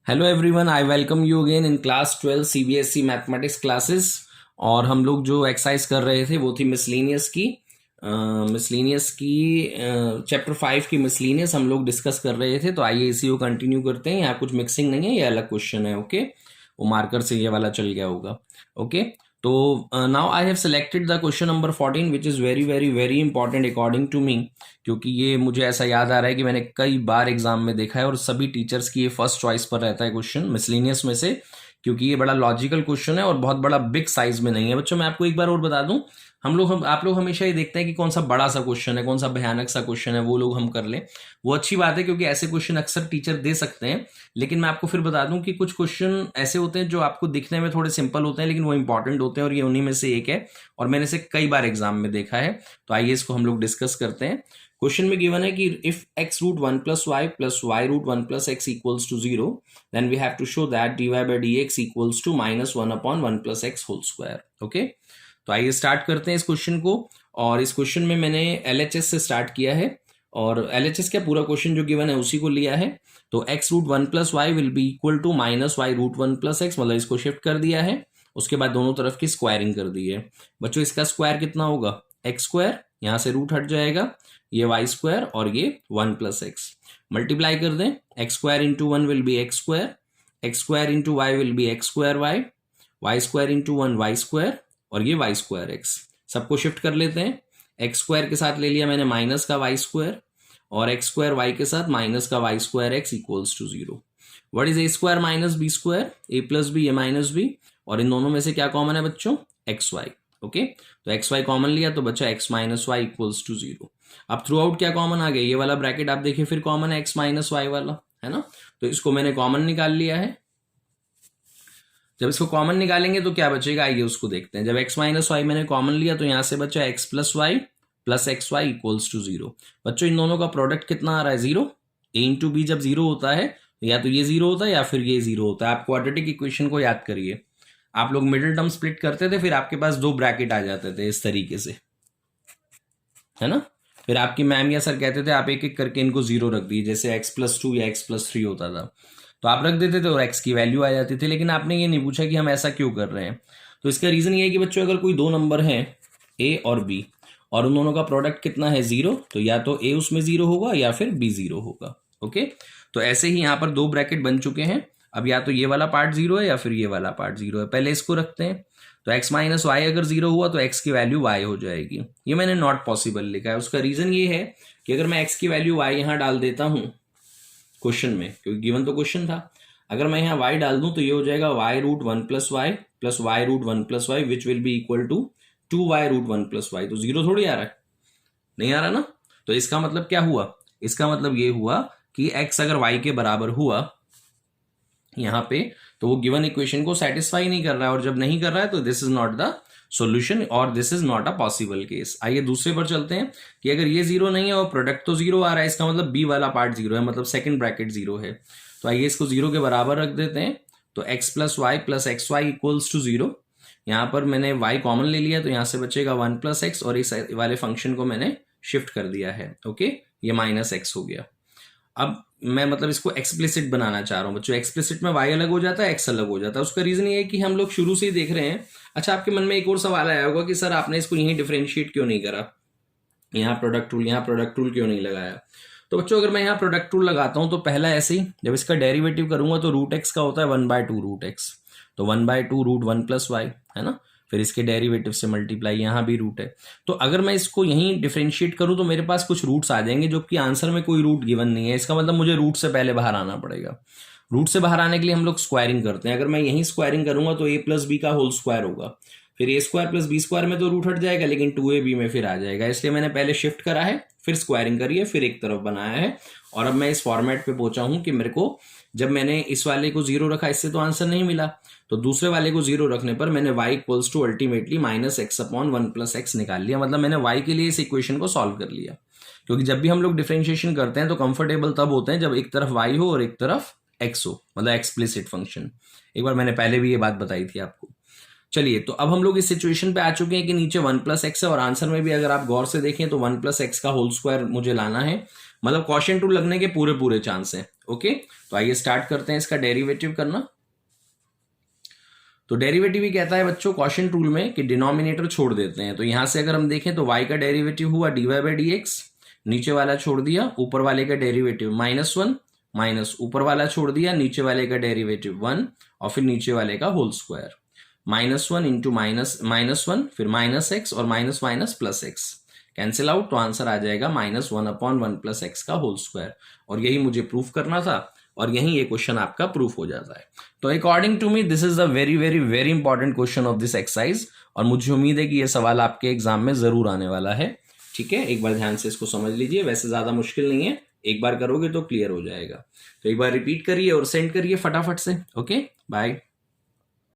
Hello everyone, I welcome you again in class 12 CBSE mathematics classes. और हम लोग जो एक्सरसाइज कर रहे थे वो थी मिसलीनियस की चैप्टर 5 की मिसलीनियस हम लोग डिस्कस कर रहे थे। तो आइए इसी को कंटिन्यू करते हैं। यहाँ कुछ मिक्सिंग नहीं है, ये अलग क्वेश्चन है। ओके, वो मार्कर से ये वाला चल गया होगा। ओके, तो now I have selected the question number 14 which is very very very important according to me, क्योंकि ये मुझे ऐसा याद आ रहा है कि मैंने कई बार एग्जाम में देखा है और सभी टीचर्स की ये फर्स्ट चॉइस पर रहता है क्वेश्चन मिसलेनियस में से, क्योंकि ये बड़ा लॉजिकल क्वेश्चन है और बहुत बड़ा बिग साइज में नहीं है। बच्चों मैं आपको एक बार और बता दूं, आप लोग हमेशा ये देखते हैं कि कौन सा बड़ा सा क्वेश्चन है, कौन सा भयानक सा क्वेश्चन है, वो लोग हम कर लें। वो अच्छी बात है क्योंकि ऐसे क्वेश्चन अक्सर टीचर दे सकते हैं। लेकिन मैं आपको फिर बता दूं कि कुछ क्वेश्चन ऐसे होते हैं जो आपको दिखने में थोड़े सिंपल होते हैं लेकिन वो इंपॉर्टेंट होते हैं, और ये उन्हीं में से एक है और मैंने इसे कई बार एग्जाम में देखा है। तो आइए इसको हम लोग डिस्कस करते हैं। क्वेश्चन में गिवन है कि if x root 1 plus y root 1 plus x equals to 0, then we have to show that dy by dx equals to -1 upon 1 plus x whole square. Okay, तो आइए स्टार्ट करते हैं इस क्वेश्चन को। और इस क्वेश्चन में मैंने LHS से स्टार्ट किया है, और LHS क्या पूरा क्वेश्चन जो गिवन है उसी को लिया है। तो x root 1 plus Y will be equal to -y root 1 plus x, मतलब इसको शिफ्ट कर दिया है। उसके बाद दोनों तरफ की स्क्वायरिंग कर दी है। बच्चों इसका स्क्वायर कितना होगा? एक्स स्क्वायर, यहाँ से रूट हट जाएगा, ये वाई स्क्वायर और ये 1 प्लस एक्स। मल्टीप्लाई कर दें, X square into 1 will be X square into Y will be X square Y square into 1 Y square और ये वाई स्क्वायर एक्स। सबको शिफ्ट कर लेते हैं। एक्स स्क्वायर के साथ ले लिया मैंने माइनस का वाई स्क्वायर, और एक्स स्क्वायर वाई के साथ माइनस का Y square X equals to 0। What is A square minus B square? A plus B, A minus B, और इन दोनों में से क्या कॉमन है बच्चों? X Y. ओके, तो एक्स वाई कॉमन लिया तो बच्चा X minus Y equals to 0। अब थ्रू आउट क्या कॉमन आ गया? ये वाला ब्रैकेट आप देखिए फिर कॉमन है, एक्स माइनस वाई वाला, है ना। तो इसको मैंने कॉमन निकाल लिया है। जब इसको कॉमन निकालेंगे तो क्या बचेगा, आइए उसको देखते हैं। जब एक्स माइनस वाई मैंने कॉमन लिया तो यहाँ से बचा X plus Y plus X Y equals to 0। बच्चों इन दोनों का प्रोडक्ट कितना आ रहा है? 0। ए इंटू बी जब 0 होता है या तो ये 0 होता है या फिर ये 0 होता है। आप क्वाड्रेटिक इक्वेशन को याद करिए, आप लोग मिडिल टर्म स्प्लिट करते थे, फिर आपके पास दो ब्रैकेट आ जाते थे इस तरीके से, है ना। फिर आपकी मैम या सर कहते थे आप एक एक करके इनको 0 रख दिए, जैसे x प्लस 2 या x प्लस 3 होता था तो आप रख देते थे और x की वैल्यू आ जाती थी। लेकिन आपने ये नहीं पूछा कि हम ऐसा क्यों कर रहे हैं। तो इसका रीजन ये है कि बच्चों अगर कोई दो नंबर है a और b और उन दोनों का प्रोडक्ट कितना है? 0, तो या तो a उसमें 0 होगा या फिर b 0 होगा। ओके, तो ऐसे ही यहाँ पर दो ब्रैकेट बन चुके हैं। अब या तो ये वाला पार्ट 0 है या फिर ये वाला पार्ट 0 है। पहले इसको रखते हैं। तो x माइनस वाई अगर 0 हुआ तो x की वैल्यू y हो जाएगी। ये मैंने नॉट पॉसिबल लिखा है। उसका रीजन ये है कि अगर मैं x की वैल्यू y यहाँ डाल देता हूँ क्वेश्चन में, क्योंकि गिवन तो क्वेश्चन था, अगर मैं यहाँ y डाल दूं तो ये हो जाएगा y root 1 plus Y plus Y root 1 plus Y which will be equal to 2y root 1 plus Y. तो 0 थोड़ी आ रहा है, नहीं आ रहा ना। तो इसका मतलब क्या हुआ? इसका मतलब ये हुआ कि x अगर y के बराबर हुआ यहाँ पे तो वो गिवन इक्वेशन को सेटिस्फाई नहीं कर रहा है, और जब नहीं कर रहा है तो this is not the solution और this is not a possible case. आइए दूसरे पर चलते हैं कि अगर ये 0 नहीं है और प्रोडक्ट तो 0 आ रहा है, इसका मतलब b वाला पार्ट 0 है, मतलब सेकंड ब्रैकेट 0 है। तो आइए इसको 0 के बराबर रख देते हैं। तो x plus Y plus X Y equals to 0। यहाँ पर मैंने y कॉमन ले लिया तो यहाँ से बचेगा 1 प्लस एक्स, और इस वाले फंक्शन को मैंने शिफ्ट कर दिया है। ओके, ये माइनस एक्स हो गया। अब मैं मतलब इसको एक्सप्लिसिट बनाना चाह रहा हूँ बच्चों। एक्सप्लिसिट में y अलग हो जाता है, x अलग हो जाता है। उसका रीजन ये है कि हम लोग शुरू से ही देख रहे हैं। अच्छा, आपके मन में एक और सवाल आया होगा कि सर आपने इसको यहीं डिफरेंशिएट क्यों नहीं करा, यहाँ प्रोडक्ट रूल क्यों नहीं लगाया। तो बच्चों अगर मैं यहाँ प्रोडक्ट रूल लगाता हूँ तो पहला ऐसे ही जब इसका डेरिवेटिव करूंगा तो रूट एक्स का होता है 1/2 रूट एक्स, तो 1/2 रूट 1 प्लस वाई, है ना। फिर इसके डेरिवेटिव से मल्टीप्लाई, यहाँ भी रूट है। तो अगर मैं इसको यहीं डिफरेंशिएट करूं तो मेरे पास कुछ रूट्स आ जाएंगे, जो कि आंसर में कोई रूट गिवन नहीं है। इसका मतलब मुझे रूट से पहले बाहर आना पड़ेगा। रूट से बाहर आने के लिए हम लोग स्क्वायरिंग करते हैं। अगर मैं यहीं स्क्वायरिंग करूंगा तो a प्लस बी का होल स्क्वायर होगा, फिर a square plus B square में तो रूट हट जाएगा, लेकिन 2ab में फिर आ जाएगा। इसलिए मैंने पहले शिफ्ट करा है, फिर स्क्वायरिंग करी है, फिर एक तरफ बनाया है, और अब मैं इस फॉर्मेट पे पहुंचा हूं कि मेरे को जब मैंने इस वाले को 0 रखा, इससे तो आंसर नहीं मिला, तो दूसरे वाले को 0 रखने पर मैंने y equals to ultimately minus X upon 1 plus X निकाल लिया। मतलब मैंने y के लिए इस इक्वेशन को सॉल्व कर लिया। क्योंकि जब भी हम लोग डिफरेंशिएशन करते हैं तो कंफर्टेबल तब होते हैं जब एक तरफ y हो और एक तरफ x हो, मतलब एक्सप्लिसिट फंक्शन। एक बार मैंने पहले भी ये बात बताई थी आपको। चलिए, तो अब हम लोग इस सिचुएशन पे आ चुके हैं कि नीचे 1 प्लस एक्स है, और आंसर में भी अगर आप गौर से देखें तो 1 प्लस एक्स का होल स्क्वायर मुझे लाना है। मतलब क्वोशिएंट रूल लगने के पूरे चांस हैं। ओके, तो आइए स्टार्ट करते हैं इसका डेरिवेटिव करना। तो डेरिवेटिव ही कहता है बच्चों क्वोशिएंट रूल में कि डिनोमिनेटर छोड़ देते हैं। तो यहां से अगर हम देखें तो y का डेरिवेटिव हुआ dy बाई डी एक्स, नीचे वाला छोड़ दिया, ऊपर वाले का डेरिवेटिव -1 माइनस ऊपर वाला छोड़ दिया, नीचे वाले का डेरिवेटिव 1 और फिर नीचे वाले का होल स्क्वायर, -1 इंटू -1 फिर -x और minus minus plus x cancel out, तो आंसर आ जाएगा -1/1 प्लस एक्स का होल स्क्वायर। और यही मुझे प्रूफ करना था और यही ये क्वेश्चन आपका प्रूफ हो जाता है। तो according to me this is the very very very important question of this exercise, और मुझे उम्मीद है कि ये सवाल आपके एग्जाम में जरूर आने वाला है। ठीक है, एक बार ध्यान से इसको समझ लीजिए, वैसे ज्यादा मुश्किल नहीं है, एक बार करोगे तो क्लियर हो जाएगा। तो एक बार रिपीट करिए और सेंड करिए फटाफट से। Okay, bye.